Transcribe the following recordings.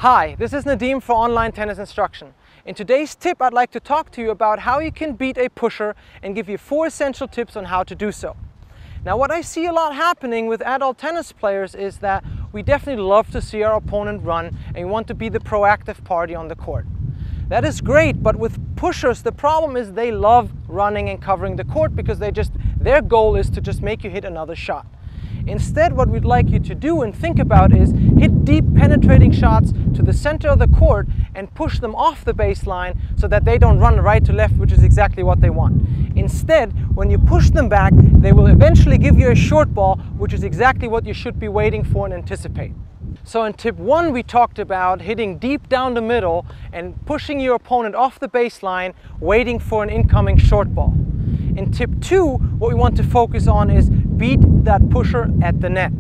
Hi, this is Nadim for Online Tennis Instruction. In today's tip, I'd like to talk to you about how you can beat a pusher and give you 4 essential tips on how to do so. Now, what I see a lot happening with adult tennis players is that we definitely love to see our opponent run and we want to be the proactive party on the court. That is great, but with pushers, the problem is they love running and covering the court because their goal is to just make you hit another shot. Instead, what we'd like you to do and think about is hit deep penetrating shots to the center of the court and push them off the baseline so that they don't run right to left, which is exactly what they want. Instead, when you push them back, they will eventually give you a short ball, which is exactly what you should be waiting for and anticipate. So in tip 1, we talked about hitting deep down the middle and pushing your opponent off the baseline, waiting for an incoming short ball. In tip 2, what we want to focus on is beat that pusher at the net.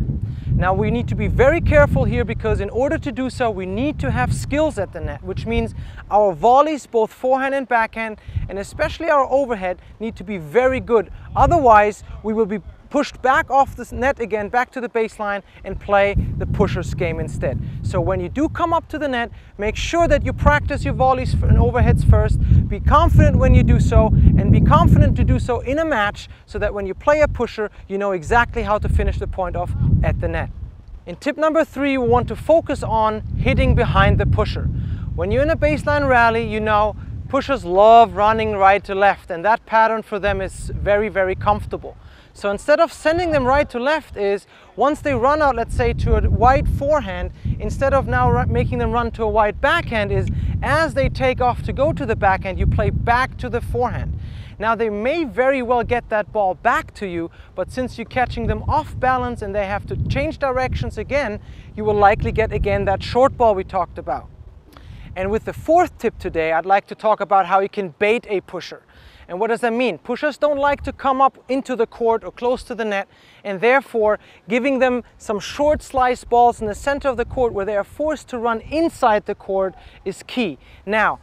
Now we need to be very careful here because in order to do so, we need to have skills at the net, which means our volleys, both forehand and backhand, and especially our overhead, need to be very good. Otherwise, we will be pushed back off the net again, back to the baseline, and play the pusher's game instead. So when you do come up to the net, make sure that you practice your volleys and overheads first. Be confident when you do so, and be confident to do so in a match so that when you play a pusher, you know exactly how to finish the point off at the net. In tip number 3, we want to focus on hitting behind the pusher. When you're in a baseline rally, you know pushers love running right to left, and that pattern for them is very, very comfortable. So instead of sending them right to left is, once they run out, let's say, to a wide forehand, instead of now making them run to a wide backhand, is as they take off to go to the backhand, you play back to the forehand. Now they may very well get that ball back to you, but since you're catching them off balance and they have to change directions again, you will likely get again that short ball we talked about. And with the 4th tip today, I'd like to talk about how you can bait a pusher. And what does that mean? Pushers don't like to come up into the court or close to the net, and therefore giving them some short slice balls in the center of the court where they are forced to run inside the court is key. Now,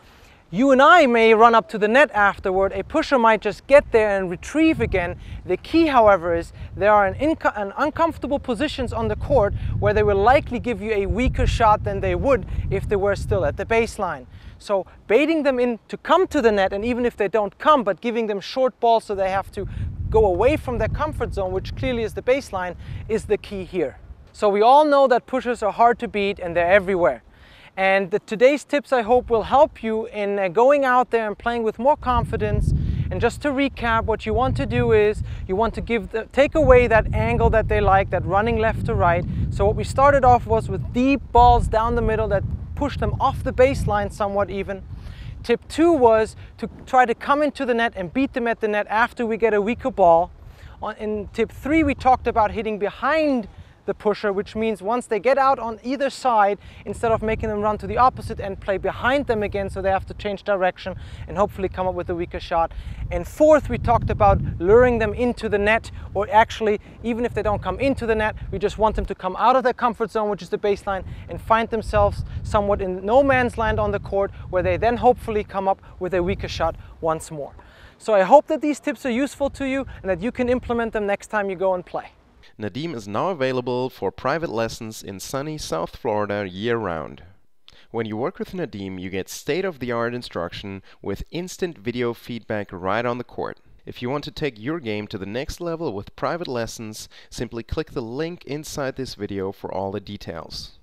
you and I may run up to the net afterward. A pusher might just get there and retrieve again. The key, however, is there are an uncomfortable positions on the court where they will likely give you a weaker shot than they would if they were still at the baseline. So baiting them in to come to the net, and even if they don't come, but giving them short balls so they have to go away from their comfort zone, which clearly is the baseline, is the key here. So we all know that pushers are hard to beat and they're everywhere. And today's tips, I hope, will help you in going out there and playing with more confidence. And just to recap, what you want to do is you want to take away that angle that they like, that running left to right. So what we started off was with deep balls down the middle that push them off the baseline somewhat even. Tip 2 was to try to come into the net and beat them at the net after we get a weaker ball. In tip 3, we talked about hitting behind the pusher, which means once they get out on either side, instead of making them run to the opposite and play behind them again, so they have to change direction and hopefully come up with a weaker shot. And 4th, we talked about luring them into the net, or actually, even if they don't come into the net, we just want them to come out of their comfort zone, which is the baseline, and find themselves somewhat in no man's land on the court, where they then hopefully come up with a weaker shot once more. So I hope that these tips are useful to you and that you can implement them next time you go and play. Nadim is now available for private lessons in sunny South Florida year-round. When you work with Nadim, you get state-of-the-art instruction with instant video feedback right on the court. If you want to take your game to the next level with private lessons, simply click the link inside this video for all the details.